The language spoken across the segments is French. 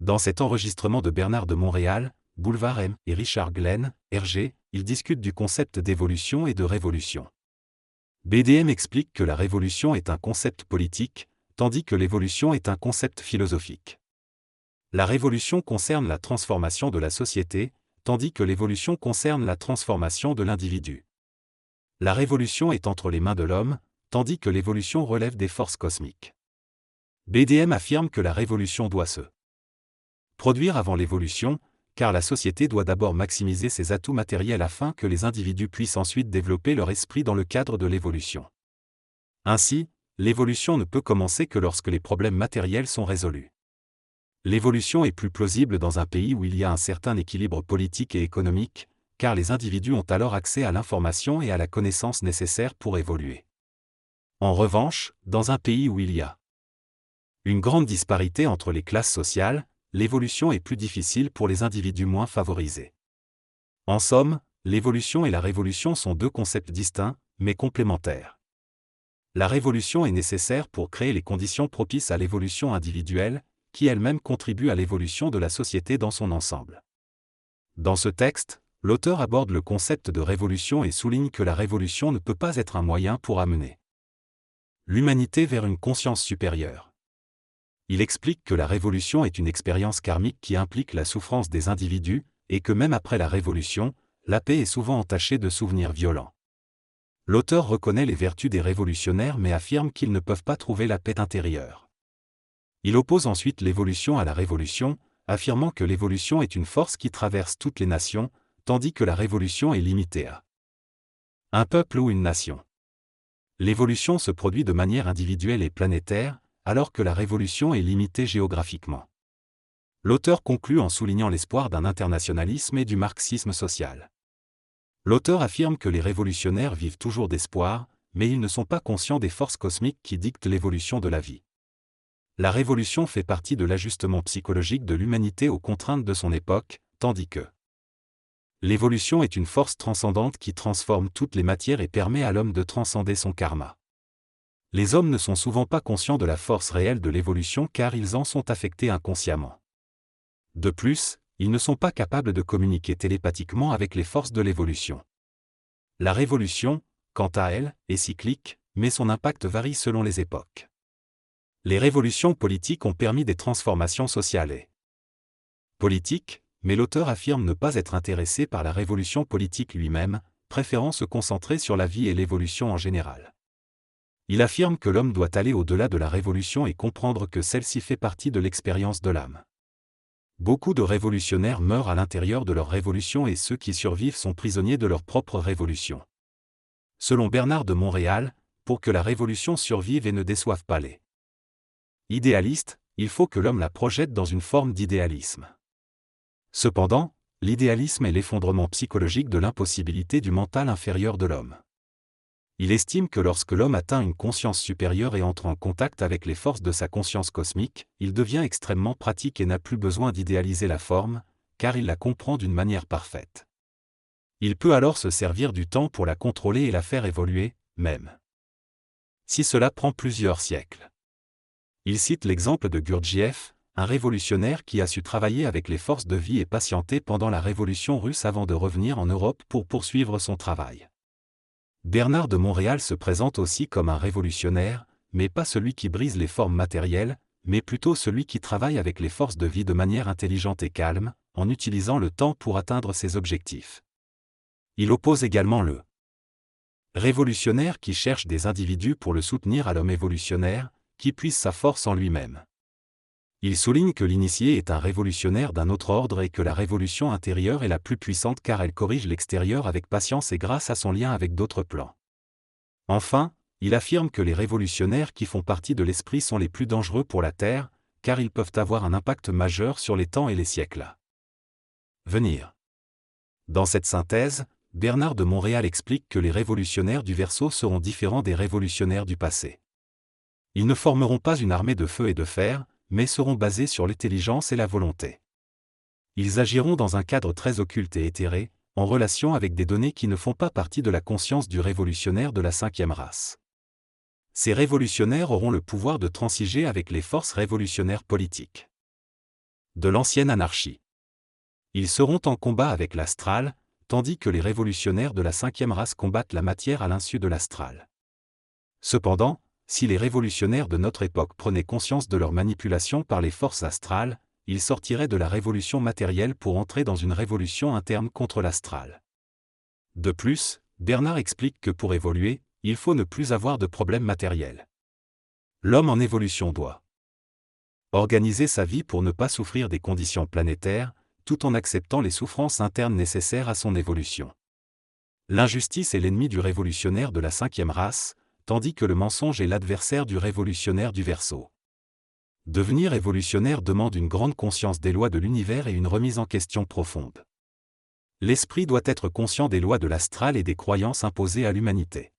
Dans cet enregistrement de Bernard de Montréal, Boulevard M et Richard Glenn, RG, ils discutent du concept d'évolution et de révolution. BDM explique que la révolution est un concept politique, tandis que l'évolution est un concept philosophique. La révolution concerne la transformation de la société, tandis que l'évolution concerne la transformation de l'individu. La révolution est entre les mains de l'homme, tandis que l'évolution relève des forces cosmiques. BDM affirme que la révolution doit se produire avant l'évolution, car la société doit d'abord maximiser ses atouts matériels afin que les individus puissent ensuite développer leur esprit dans le cadre de l'évolution. Ainsi, l'évolution ne peut commencer que lorsque les problèmes matériels sont résolus. L'évolution est plus plausible dans un pays où il y a un certain équilibre politique et économique, car les individus ont alors accès à l'information et à la connaissance nécessaires pour évoluer. En revanche, dans un pays où il y a une grande disparité entre les classes sociales, l'évolution est plus difficile pour les individus moins favorisés. En somme, l'évolution et la révolution sont deux concepts distincts, mais complémentaires. La révolution est nécessaire pour créer les conditions propices à l'évolution individuelle, qui elle-même contribue à l'évolution de la société dans son ensemble. Dans ce texte, l'auteur aborde le concept de révolution et souligne que la révolution ne peut pas être un moyen pour amener l'humanité vers une conscience supérieure. Il explique que la révolution est une expérience karmique qui implique la souffrance des individus, et que même après la révolution, la paix est souvent entachée de souvenirs violents. L'auteur reconnaît les vertus des révolutionnaires mais affirme qu'ils ne peuvent pas trouver la paix intérieure. Il oppose ensuite l'évolution à la révolution, affirmant que l'évolution est une force qui traverse toutes les nations, tandis que la révolution est limitée à un peuple ou une nation. L'évolution se produit de manière individuelle et planétaire, alors que la révolution est limitée géographiquement. L'auteur conclut en soulignant l'espoir d'un internationalisme et du marxisme social. L'auteur affirme que les révolutionnaires vivent toujours d'espoir, mais ils ne sont pas conscients des forces cosmiques qui dictent l'évolution de la vie. La révolution fait partie de l'ajustement psychologique de l'humanité aux contraintes de son époque, tandis que l'évolution est une force transcendante qui transforme toutes les matières et permet à l'homme de transcender son karma. Les hommes ne sont souvent pas conscients de la force réelle de l'évolution car ils en sont affectés inconsciemment. De plus, ils ne sont pas capables de communiquer télépathiquement avec les forces de l'évolution. La révolution, quant à elle, est cyclique, mais son impact varie selon les époques. Les révolutions politiques ont permis des transformations sociales et politiques, mais l'auteur affirme ne pas être intéressé par la révolution politique lui-même, préférant se concentrer sur la vie et l'évolution en général. Il affirme que l'homme doit aller au-delà de la révolution et comprendre que celle-ci fait partie de l'expérience de l'âme. Beaucoup de révolutionnaires meurent à l'intérieur de leur révolution et ceux qui survivent sont prisonniers de leur propre révolution. Selon Bernard de Montréal, pour que la révolution survive et ne déçoive pas les idéalistes, il faut que l'homme la projette dans une forme d'idéalisme. Cependant, l'idéalisme est l'effondrement psychologique de l'impossibilité du mental inférieur de l'homme. Il estime que lorsque l'homme atteint une conscience supérieure et entre en contact avec les forces de sa conscience cosmique, il devient extrêmement pratique et n'a plus besoin d'idéaliser la forme, car il la comprend d'une manière parfaite. Il peut alors se servir du temps pour la contrôler et la faire évoluer, même si cela prend plusieurs siècles. Il cite l'exemple de Gurdjieff, un révolutionnaire qui a su travailler avec les forces de vie et patienter pendant la révolution russe avant de revenir en Europe pour poursuivre son travail. Bernard de Montréal se présente aussi comme un révolutionnaire, mais pas celui qui brise les formes matérielles, mais plutôt celui qui travaille avec les forces de vie de manière intelligente et calme, en utilisant le temps pour atteindre ses objectifs. Il oppose également le révolutionnaire qui cherche des individus pour le soutenir à l'homme évolutionnaire, qui puise sa force en lui-même. Il souligne que l'initié est un révolutionnaire d'un autre ordre et que la révolution intérieure est la plus puissante car elle corrige l'extérieur avec patience et grâce à son lien avec d'autres plans. Enfin, il affirme que les révolutionnaires qui font partie de l'esprit sont les plus dangereux pour la Terre, car ils peuvent avoir un impact majeur sur les temps et les siècles à venir. Dans cette synthèse, Bernard de Montréal explique que les révolutionnaires du Verseau seront différents des révolutionnaires du passé. Ils ne formeront pas une armée de feu et de fer, mais seront basés sur l'intelligence et la volonté. Ils agiront dans un cadre très occulte et éthéré, en relation avec des données qui ne font pas partie de la conscience du révolutionnaire de la 5e race. Ces révolutionnaires auront le pouvoir de transiger avec les forces révolutionnaires politiques. de l'ancienne anarchie. Ils seront en combat avec l'astral, tandis que les révolutionnaires de la 5e race combattent la matière à l'insu de l'astral. Cependant, si les révolutionnaires de notre époque prenaient conscience de leur manipulation par les forces astrales, ils sortiraient de la révolution matérielle pour entrer dans une révolution interne contre l'astral. De plus, Bernard explique que pour évoluer, il faut ne plus avoir de problèmes matériels. L'homme en évolution doit organiser sa vie pour ne pas souffrir des conditions planétaires, tout en acceptant les souffrances internes nécessaires à son évolution. L'injustice est l'ennemi du révolutionnaire de la 5e race, tandis que le mensonge est l'adversaire du révolutionnaire du Verseau. Devenir évolutionnaire demande une grande conscience des lois de l'univers et une remise en question profonde. L'esprit doit être conscient des lois de l'astral et des croyances imposées à l'humanité.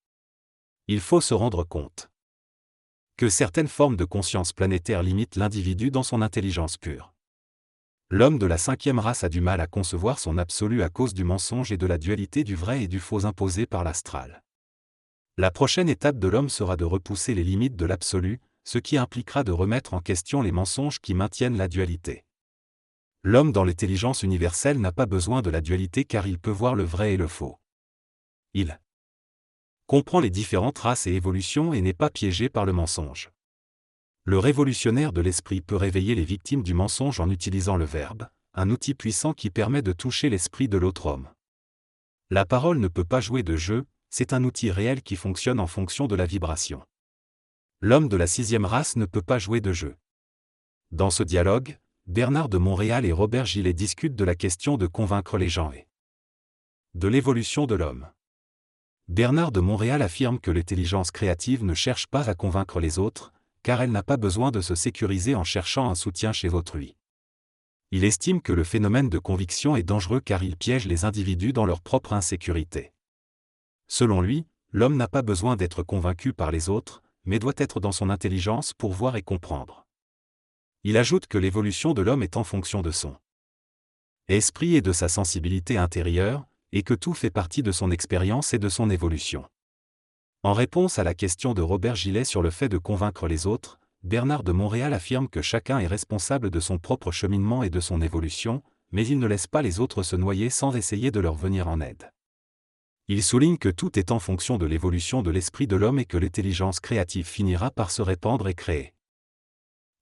Il faut se rendre compte que certaines formes de conscience planétaire limitent l'individu dans son intelligence pure. L'homme de la 5e race a du mal à concevoir son absolu à cause du mensonge et de la dualité du vrai et du faux imposés par l'astral. La prochaine étape de l'homme sera de repousser les limites de l'absolu, ce qui impliquera de remettre en question les mensonges qui maintiennent la dualité. L'homme dans l'intelligence universelle n'a pas besoin de la dualité car il peut voir le vrai et le faux. Il comprend les différentes races et évolutions et n'est pas piégé par le mensonge. Le révolutionnaire de l'esprit peut réveiller les victimes du mensonge en utilisant le verbe, un outil puissant qui permet de toucher l'esprit de l'autre homme. La parole ne peut pas jouer de jeu, c'est un outil réel qui fonctionne en fonction de la vibration. L'homme de la 6e race ne peut pas jouer de jeu. Dans ce dialogue, Bernard de Montréal et Robert Gillet discutent de la question de convaincre les gens et de l'évolution de l'homme. Bernard de Montréal affirme que l'intelligence créative ne cherche pas à convaincre les autres, car elle n'a pas besoin de se sécuriser en cherchant un soutien chez autrui. Il estime que le phénomène de conviction est dangereux car il piège les individus dans leur propre insécurité. Selon lui, l'homme n'a pas besoin d'être convaincu par les autres, mais doit être dans son intelligence pour voir et comprendre. Il ajoute que l'évolution de l'homme est en fonction de son esprit et de sa sensibilité intérieure, et que tout fait partie de son expérience et de son évolution. En réponse à la question de Robert Gillet sur le fait de convaincre les autres, Bernard de Montréal affirme que chacun est responsable de son propre cheminement et de son évolution, mais il ne laisse pas les autres se noyer sans essayer de leur venir en aide. Il souligne que tout est en fonction de l'évolution de l'esprit de l'homme et que l'intelligence créative finira par se répandre et créer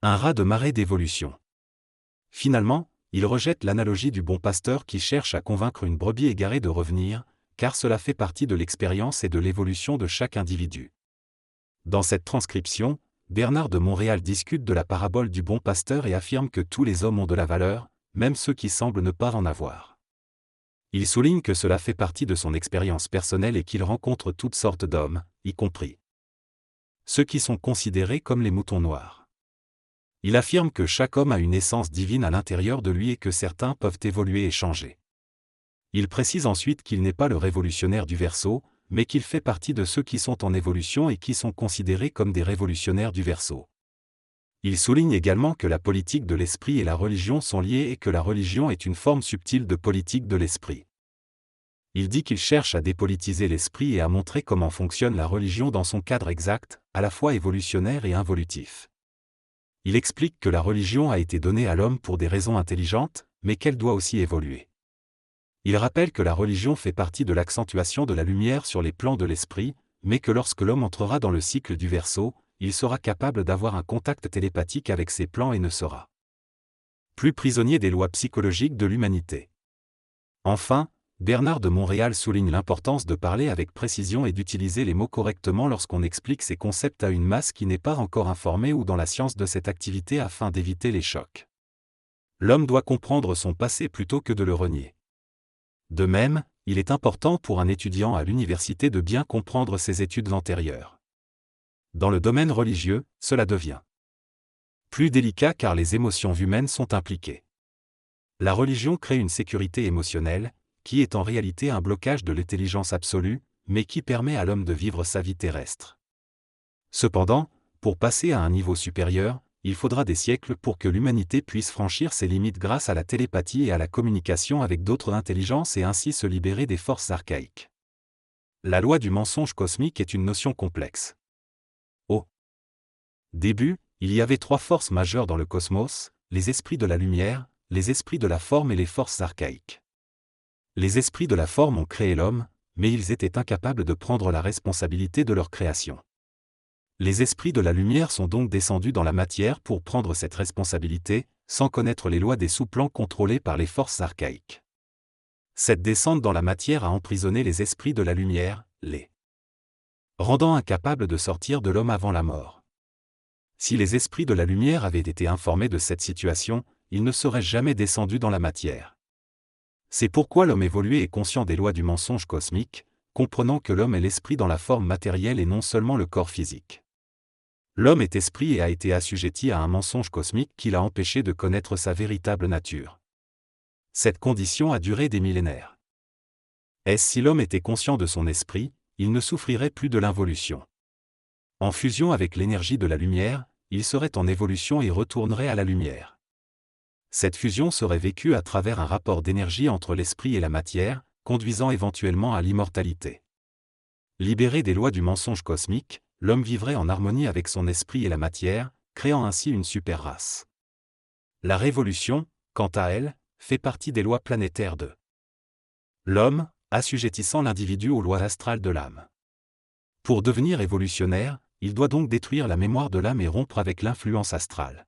un raz-de-marée d'évolution. Finalement, il rejette l'analogie du bon pasteur qui cherche à convaincre une brebis égarée de revenir, car cela fait partie de l'expérience et de l'évolution de chaque individu. Dans cette transcription, Bernard de Montréal discute de la parabole du bon pasteur et affirme que tous les hommes ont de la valeur, même ceux qui semblent ne pas en avoir. Il souligne que cela fait partie de son expérience personnelle et qu'il rencontre toutes sortes d'hommes, y compris ceux qui sont considérés comme les moutons noirs. Il affirme que chaque homme a une essence divine à l'intérieur de lui et que certains peuvent évoluer et changer. Il précise ensuite qu'il n'est pas le révolutionnaire du Verseau, mais qu'il fait partie de ceux qui sont en évolution et qui sont considérés comme des révolutionnaires du Verseau. Il souligne également que la politique de l'esprit et la religion sont liées et que la religion est une forme subtile de politique de l'esprit. Il dit qu'il cherche à dépolitiser l'esprit et à montrer comment fonctionne la religion dans son cadre exact, à la fois évolutionnaire et involutif. Il explique que la religion a été donnée à l'homme pour des raisons intelligentes, mais qu'elle doit aussi évoluer. Il rappelle que la religion fait partie de l'accentuation de la lumière sur les plans de l'esprit, mais que lorsque l'homme entrera dans le cycle du Verseau, il sera capable d'avoir un contact télépathique avec ces plans et ne sera plus prisonnier des lois psychologiques de l'humanité. Enfin, Bernard de Montréal souligne l'importance de parler avec précision et d'utiliser les mots correctement lorsqu'on explique ces concepts à une masse qui n'est pas encore informée ou dans la science de cette activité afin d'éviter les chocs. L'homme doit comprendre son passé plutôt que de le renier. De même, il est important pour un étudiant à l'université de bien comprendre ses études antérieures. Dans le domaine religieux, cela devient plus délicat car les émotions humaines sont impliquées. La religion crée une sécurité émotionnelle, qui est en réalité un blocage de l'intelligence absolue, mais qui permet à l'homme de vivre sa vie terrestre. Cependant, pour passer à un niveau supérieur, il faudra des siècles pour que l'humanité puisse franchir ses limites grâce à la télépathie et à la communication avec d'autres intelligences et ainsi se libérer des forces archaïques. La loi du mensonge cosmique est une notion complexe. Au début, il y avait 3 forces majeures dans le cosmos, les esprits de la lumière, les esprits de la forme et les forces archaïques. Les esprits de la forme ont créé l'homme, mais ils étaient incapables de prendre la responsabilité de leur création. Les esprits de la lumière sont donc descendus dans la matière pour prendre cette responsabilité, sans connaître les lois des sous-plans contrôlés par les forces archaïques. Cette descente dans la matière a emprisonné les esprits de la lumière, les rendant incapables de sortir de l'homme avant la mort. Si les esprits de la lumière avaient été informés de cette situation, ils ne seraient jamais descendus dans la matière. C'est pourquoi l'homme évolué est conscient des lois du mensonge cosmique, comprenant que l'homme est l'esprit dans la forme matérielle et non seulement le corps physique. L'homme est esprit et a été assujetti à un mensonge cosmique qui l'a empêché de connaître sa véritable nature. Cette condition a duré des millénaires. Si l'homme était conscient de son esprit, il ne souffrirait plus de l'involution. En fusion avec l'énergie de la lumière, il serait en évolution et retournerait à la lumière. Cette fusion serait vécue à travers un rapport d'énergie entre l'esprit et la matière, conduisant éventuellement à l'immortalité. Libéré des lois du mensonge cosmique, l'homme vivrait en harmonie avec son esprit et la matière, créant ainsi une super race. La révolution, quant à elle, fait partie des lois planétaires de l'homme, assujettissant l'individu aux lois astrales de l'âme. Pour devenir évolutionnaire, il doit donc détruire la mémoire de l'âme et rompre avec l'influence astrale.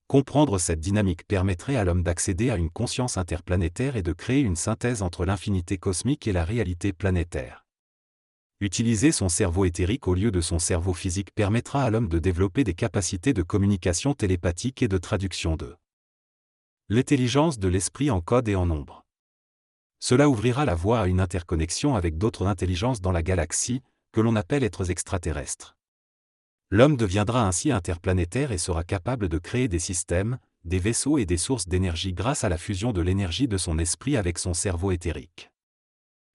Comprendre cette dynamique permettrait à l'homme d'accéder à une conscience interplanétaire et de créer une synthèse entre l'infinité cosmique et la réalité planétaire. Utiliser son cerveau éthérique au lieu de son cerveau physique permettra à l'homme de développer des capacités de communication télépathique et de traduction de l'intelligence de l'esprit en code et en nombre. Cela ouvrira la voie à une interconnexion avec d'autres intelligences dans la galaxie, que l'on appelle êtres extraterrestres. L'homme deviendra ainsi interplanétaire et sera capable de créer des systèmes, des vaisseaux et des sources d'énergie grâce à la fusion de l'énergie de son esprit avec son cerveau éthérique.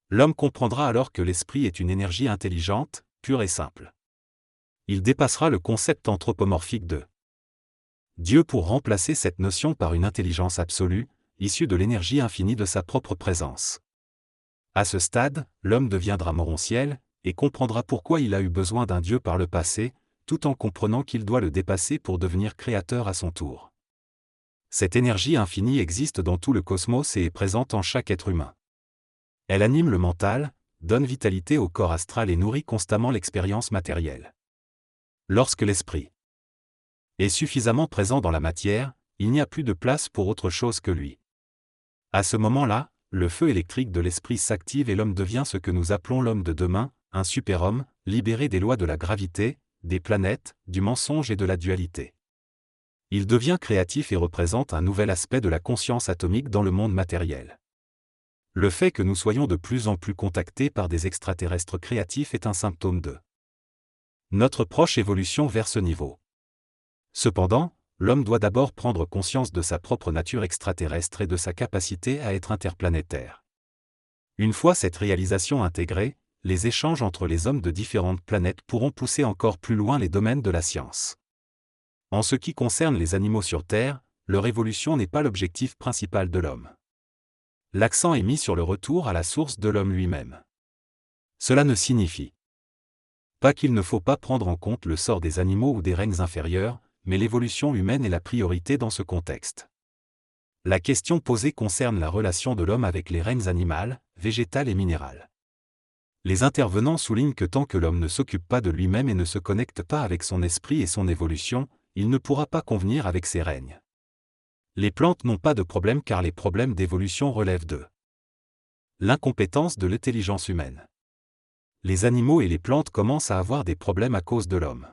L'homme comprendra alors que l'esprit est une énergie intelligente, pure et simple. Il dépassera le concept anthropomorphique de Dieu pour remplacer cette notion par une intelligence absolue, issue de l'énergie infinie de sa propre présence. À ce stade, l'homme deviendra morontiel, et comprendra pourquoi il a eu besoin d'un Dieu par le passé, tout en comprenant qu'il doit le dépasser pour devenir créateur à son tour. Cette énergie infinie existe dans tout le cosmos et est présente en chaque être humain. Elle anime le mental, donne vitalité au corps astral et nourrit constamment l'expérience matérielle. Lorsque l'esprit est suffisamment présent dans la matière, il n'y a plus de place pour autre chose que lui. À ce moment-là, le feu électrique de l'esprit s'active et l'homme devient ce que nous appelons l'homme de demain, un super-homme, libéré des lois de la gravité, des planètes, du mensonge et de la dualité. Il devient créatif et représente un nouvel aspect de la conscience atomique dans le monde matériel. Le fait que nous soyons de plus en plus contactés par des extraterrestres créatifs est un symptôme de notre proche évolution vers ce niveau. Cependant, l'homme doit d'abord prendre conscience de sa propre nature extraterrestre et de sa capacité à être interplanétaire. Une fois cette réalisation intégrée, les échanges entre les hommes de différentes planètes pourront pousser encore plus loin les domaines de la science. En ce qui concerne les animaux sur Terre, leur évolution n'est pas l'objectif principal de l'homme. L'accent est mis sur le retour à la source de l'homme lui-même. Cela ne signifie pas qu'il ne faut pas prendre en compte le sort des animaux ou des règnes inférieurs, mais l'évolution humaine est la priorité dans ce contexte. La question posée concerne la relation de l'homme avec les règnes animales, végétales et minérales. Les intervenants soulignent que tant que l'homme ne s'occupe pas de lui-même et ne se connecte pas avec son esprit et son évolution, il ne pourra pas convenir avec ces règnes. Les plantes n'ont pas de problème car les problèmes d'évolution relèvent de l'incompétence de l'intelligence humaine. Les animaux et les plantes commencent à avoir des problèmes à cause de l'homme.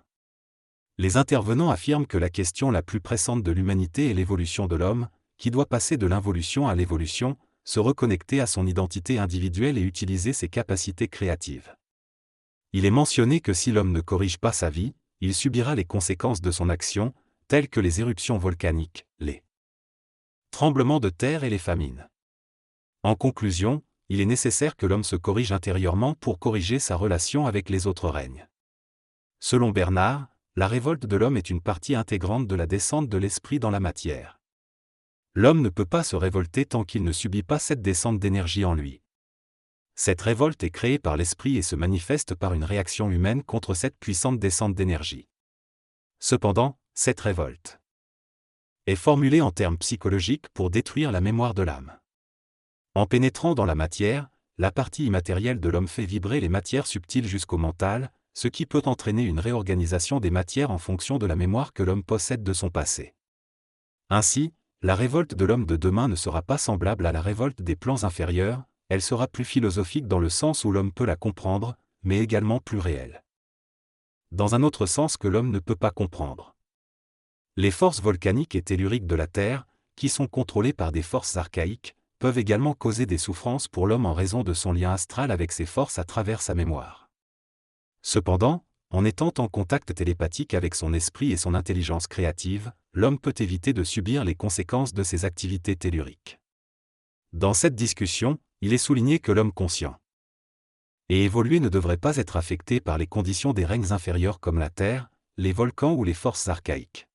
Les intervenants affirment que la question la plus pressante de l'humanité est l'évolution de l'homme, qui doit passer de l'involution à l'évolution, se reconnecter à son identité individuelle et utiliser ses capacités créatives. Il est mentionné que si l'homme ne corrige pas sa vie, il subira les conséquences de son action, telles que les éruptions volcaniques, les tremblements de terre et les famines. En conclusion, il est nécessaire que l'homme se corrige intérieurement pour corriger sa relation avec les autres règnes. Selon Bernard, la révolte de l'homme est une partie intégrante de la descente de l'esprit dans la matière. L'homme ne peut pas se révolter tant qu'il ne subit pas cette descente d'énergie en lui. Cette révolte est créée par l'esprit et se manifeste par une réaction humaine contre cette puissante descente d'énergie. Cependant, cette révolte est formulée en termes psychologiques pour détruire la mémoire de l'âme. En pénétrant dans la matière, la partie immatérielle de l'homme fait vibrer les matières subtiles jusqu'au mental, ce qui peut entraîner une réorganisation des matières en fonction de la mémoire que l'homme possède de son passé. Ainsi, la révolte de l'homme de demain ne sera pas semblable à la révolte des plans inférieurs, elle sera plus philosophique dans le sens où l'homme peut la comprendre, mais également plus réelle. Dans un autre sens que l'homme ne peut pas comprendre. Les forces volcaniques et telluriques de la Terre, qui sont contrôlées par des forces archaïques, peuvent également causer des souffrances pour l'homme en raison de son lien astral avec ces forces à travers sa mémoire. Cependant, en étant en contact télépathique avec son esprit et son intelligence créative, l'homme peut éviter de subir les conséquences de ses activités telluriques. Dans cette discussion, il est souligné que l'homme conscient et évolué ne devrait pas être affecté par les conditions des règnes inférieurs comme la Terre, les volcans ou les forces archaïques.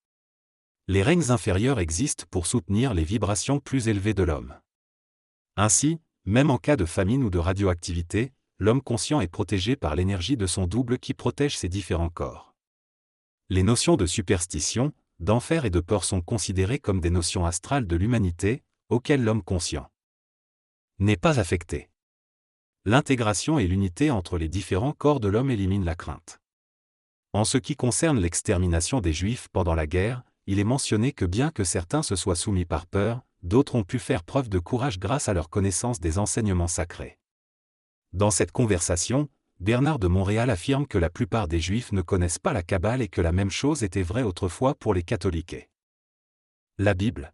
Les règnes inférieurs existent pour soutenir les vibrations plus élevées de l'homme. Ainsi, même en cas de famine ou de radioactivité, l'homme conscient est protégé par l'énergie de son double qui protège ses différents corps. Les notions de superstition, d'enfer et de peur sont considérées comme des notions astrales de l'humanité, auxquelles l'homme conscient n'est pas affecté. L'intégration et l'unité entre les différents corps de l'homme éliminent la crainte. En ce qui concerne l'extermination des Juifs pendant la guerre, il est mentionné que bien que certains se soient soumis par peur, d'autres ont pu faire preuve de courage grâce à leur connaissance des enseignements sacrés. Dans cette conversation, Bernard de Montréal affirme que la plupart des Juifs ne connaissent pas la Kabbale et que la même chose était vraie autrefois pour les catholiques. La Bible.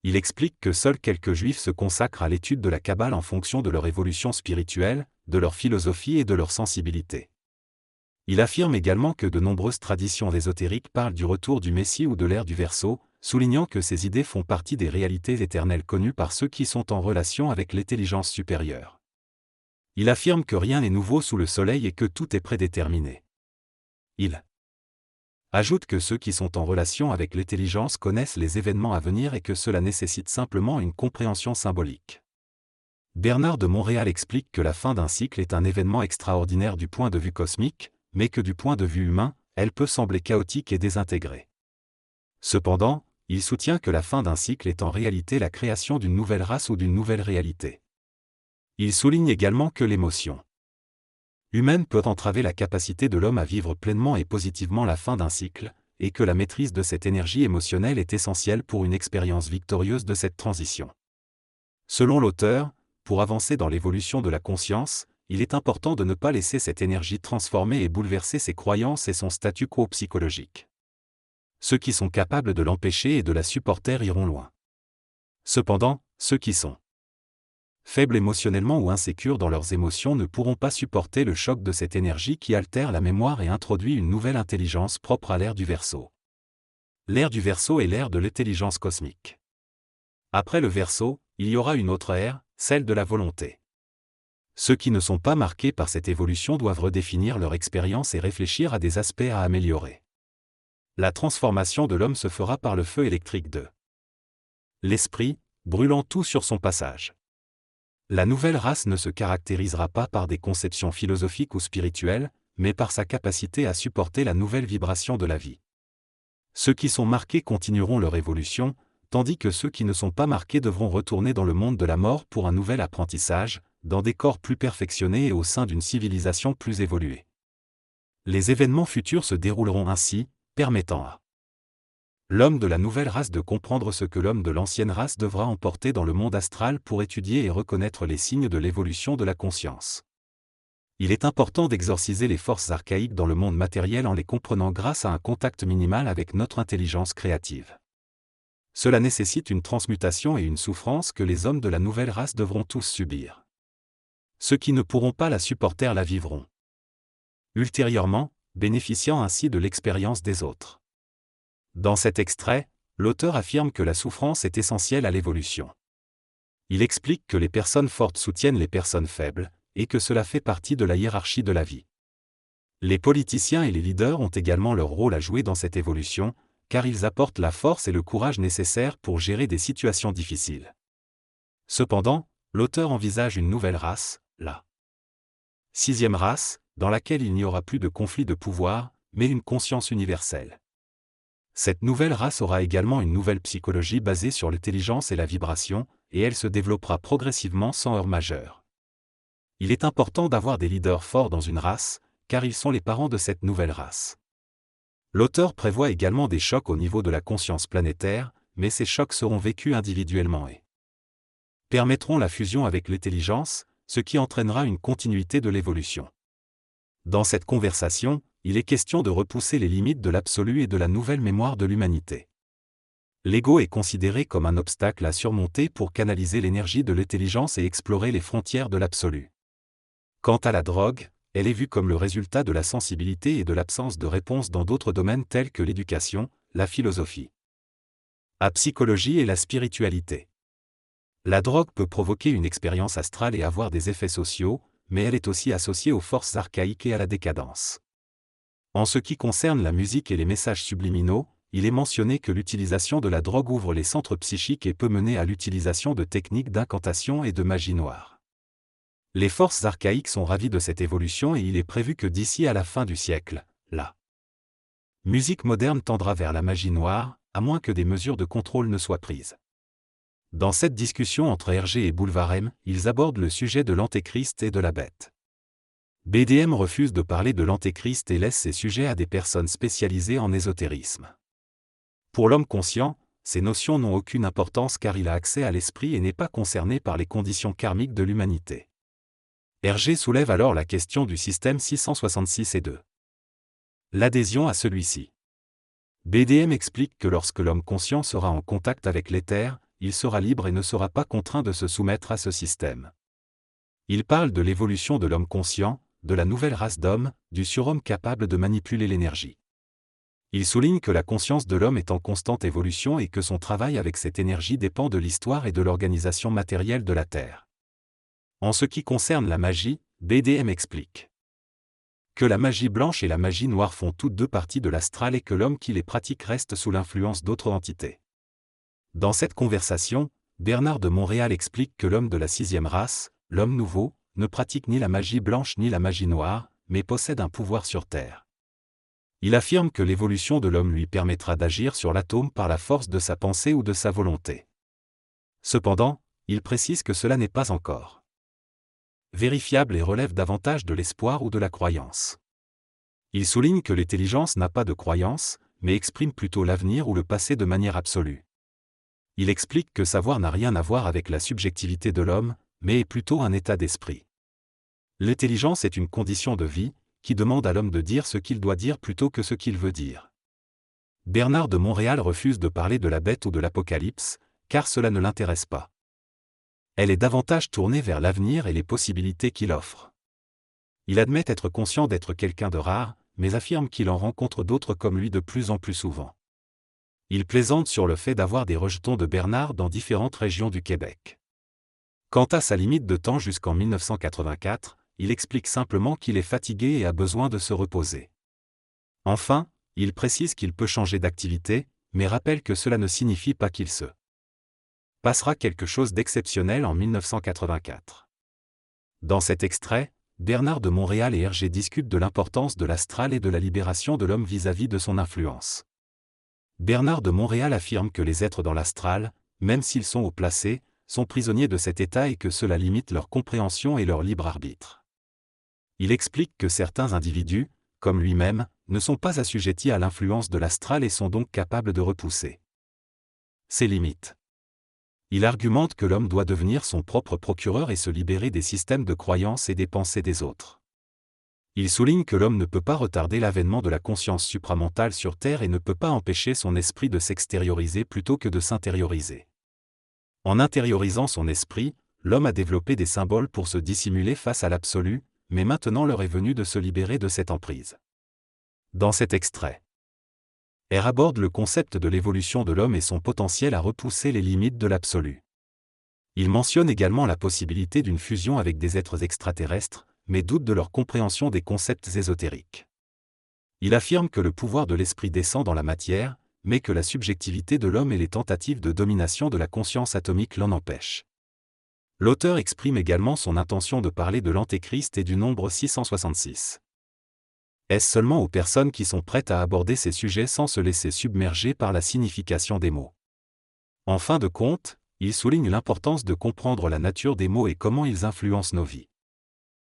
Il explique que seuls quelques Juifs se consacrent à l'étude de la Kabbale en fonction de leur évolution spirituelle, de leur philosophie et de leur sensibilité. Il affirme également que de nombreuses traditions ésotériques parlent du retour du Messie ou de l'ère du Verseau, soulignant que ces idées font partie des réalités éternelles connues par ceux qui sont en relation avec l'intelligence supérieure. Il affirme que rien n'est nouveau sous le soleil et que tout est prédéterminé. Il ajoute que ceux qui sont en relation avec l'intelligence connaissent les événements à venir et que cela nécessite simplement une compréhension symbolique. Bernard de Montréal explique que la fin d'un cycle est un événement extraordinaire du point de vue cosmique, mais que du point de vue humain, elle peut sembler chaotique et désintégrée. Cependant, il soutient que la fin d'un cycle est en réalité la création d'une nouvelle race ou d'une nouvelle réalité. Il souligne également que l'émotion humaine peut entraver la capacité de l'homme à vivre pleinement et positivement la fin d'un cycle, et que la maîtrise de cette énergie émotionnelle est essentielle pour une expérience victorieuse de cette transition. Selon l'auteur, pour avancer dans l'évolution de la conscience, il est important de ne pas laisser cette énergie transformer et bouleverser ses croyances et son statu quo psychologique. Ceux qui sont capables de l'empêcher et de la supporter iront loin. Cependant, ceux qui sont faibles émotionnellement ou insécures dans leurs émotions ne pourront pas supporter le choc de cette énergie qui altère la mémoire et introduit une nouvelle intelligence propre à l'ère du Verseau. L'ère du Verseau est l'ère de l'intelligence cosmique. Après le Verseau, il y aura une autre ère, celle de la volonté. Ceux qui ne sont pas marqués par cette évolution doivent redéfinir leur expérience et réfléchir à des aspects à améliorer. La transformation de l'homme se fera par le feu électrique de l'esprit, brûlant tout sur son passage. La nouvelle race ne se caractérisera pas par des conceptions philosophiques ou spirituelles, mais par sa capacité à supporter la nouvelle vibration de la vie. Ceux qui sont marqués continueront leur évolution, tandis que ceux qui ne sont pas marqués devront retourner dans le monde de la mort pour un nouvel apprentissage, dans des corps plus perfectionnés et au sein d'une civilisation plus évoluée. Les événements futurs se dérouleront ainsi, permettant à l'homme de la nouvelle race de comprendre ce que l'homme de l'ancienne race devra emporter dans le monde astral pour étudier et reconnaître les signes de l'évolution de la conscience. Il est important d'exorciser les forces archaïques dans le monde matériel en les comprenant grâce à un contact minimal avec notre intelligence créative. Cela nécessite une transmutation et une souffrance que les hommes de la nouvelle race devront tous subir. Ceux qui ne pourront pas la supporter la vivront ultérieurement, bénéficiant ainsi de l'expérience des autres. Dans cet extrait, l'auteur affirme que la souffrance est essentielle à l'évolution. Il explique que les personnes fortes soutiennent les personnes faibles, et que cela fait partie de la hiérarchie de la vie. Les politiciens et les leaders ont également leur rôle à jouer dans cette évolution, car ils apportent la force et le courage nécessaires pour gérer des situations difficiles. Cependant, l'auteur envisage une nouvelle race, la 6e race, dans laquelle il n'y aura plus de conflit de pouvoir, mais une conscience universelle. Cette nouvelle race aura également une nouvelle psychologie basée sur l'intelligence et la vibration, et elle se développera progressivement sans heurts majeurs. Il est important d'avoir des leaders forts dans une race, car ils sont les parents de cette nouvelle race. L'auteur prévoit également des chocs au niveau de la conscience planétaire, mais ces chocs seront vécus individuellement et permettront la fusion avec l'intelligence, ce qui entraînera une continuité de l'évolution. Dans cette conversation, il est question de repousser les limites de l'absolu et de la nouvelle mémoire de l'humanité. L'ego est considéré comme un obstacle à surmonter pour canaliser l'énergie de l'intelligence et explorer les frontières de l'absolu. Quant à la drogue, elle est vue comme le résultat de la sensibilité et de l'absence de réponse dans d'autres domaines tels que l'éducation, la philosophie, la psychologie et la spiritualité. La drogue peut provoquer une expérience astrale et avoir des effets sociaux, mais elle est aussi associée aux forces archaïques et à la décadence. En ce qui concerne la musique et les messages subliminaux, il est mentionné que l'utilisation de la drogue ouvre les centres psychiques et peut mener à l'utilisation de techniques d'incantation et de magie noire. Les forces archaïques sont ravies de cette évolution et il est prévu que d'ici à la fin du siècle, la musique moderne tendra vers la magie noire, à moins que des mesures de contrôle ne soient prises. Dans cette discussion entre Hergé et Boulevard M, ils abordent le sujet de l'antéchrist et de la bête. BDM refuse de parler de l'antéchrist et laisse ces sujets à des personnes spécialisées en ésotérisme. Pour l'homme conscient, ces notions n'ont aucune importance car il a accès à l'esprit et n'est pas concerné par les conditions karmiques de l'humanité. Hergé soulève alors la question du système 666 et de l'adhésion à celui-ci. BDM explique que lorsque l'homme conscient sera en contact avec l'éther, il sera libre et ne sera pas contraint de se soumettre à ce système. Il parle de l'évolution de l'homme conscient, de la nouvelle race d'hommes, du surhomme capable de manipuler l'énergie. Il souligne que la conscience de l'homme est en constante évolution et que son travail avec cette énergie dépend de l'histoire et de l'organisation matérielle de la Terre. En ce qui concerne la magie, BDM explique que la magie blanche et la magie noire font toutes deux parties de l'astral et que l'homme qui les pratique reste sous l'influence d'autres entités. Dans cette conversation, Bernard de Montréal explique que l'homme de la 6e race, l'homme nouveau, ne pratique ni la magie blanche ni la magie noire, mais possède un pouvoir sur Terre. Il affirme que l'évolution de l'homme lui permettra d'agir sur l'atome par la force de sa pensée ou de sa volonté. Cependant, il précise que cela n'est pas encore vérifiable et relève davantage de l'espoir ou de la croyance. Il souligne que l'intelligence n'a pas de croyance, mais exprime plutôt l'avenir ou le passé de manière absolue. Il explique que savoir n'a rien à voir avec la subjectivité de l'homme, mais est plutôt un état d'esprit. L'intelligence est une condition de vie, qui demande à l'homme de dire ce qu'il doit dire plutôt que ce qu'il veut dire. Bernard de Montréal refuse de parler de la bête ou de l'Apocalypse, car cela ne l'intéresse pas. Elle est davantage tournée vers l'avenir et les possibilités qu'il offre. Il admet être conscient d'être quelqu'un de rare, mais affirme qu'il en rencontre d'autres comme lui de plus en plus souvent. Il plaisante sur le fait d'avoir des rejetons de Bernard dans différentes régions du Québec. Quant à sa limite de temps jusqu'en 1984, il explique simplement qu'il est fatigué et a besoin de se reposer. Enfin, il précise qu'il peut changer d'activité, mais rappelle que cela ne signifie pas qu'il se passera quelque chose d'exceptionnel en 1984. Dans cet extrait, Bernard de Montréal et Hergé discutent de l'importance de l'astral et de la libération de l'homme vis-à-vis de son influence. Bernard de Montréal affirme que les êtres dans l'astral, même s'ils sont haut placés, sont prisonniers de cet état et que cela limite leur compréhension et leur libre arbitre. Il explique que certains individus, comme lui-même, ne sont pas assujettis à l'influence de l'astral et sont donc capables de repousser ses limites. Il argumente que l'homme doit devenir son propre procureur et se libérer des systèmes de croyances et des pensées des autres. Il souligne que l'homme ne peut pas retarder l'avènement de la conscience supramentale sur Terre et ne peut pas empêcher son esprit de s'extérioriser plutôt que de s'intérioriser. En intériorisant son esprit, l'homme a développé des symboles pour se dissimuler face à l'absolu, mais maintenant l'heure est venue de se libérer de cette emprise. Dans cet extrait, R aborde le concept de l'évolution de l'homme et son potentiel à repousser les limites de l'absolu. Il mentionne également la possibilité d'une fusion avec des êtres extraterrestres, mais doute de leur compréhension des concepts ésotériques. Il affirme que le pouvoir de l'esprit descend dans la matière, mais que la subjectivité de l'homme et les tentatives de domination de la conscience atomique l'en empêchent. L'auteur exprime également son intention de parler de l'Antéchrist et du nombre 666. Est-ce seulement aux personnes qui sont prêtes à aborder ces sujets sans se laisser submerger par la signification des mots? En fin de compte, il souligne l'importance de comprendre la nature des mots et comment ils influencent nos vies.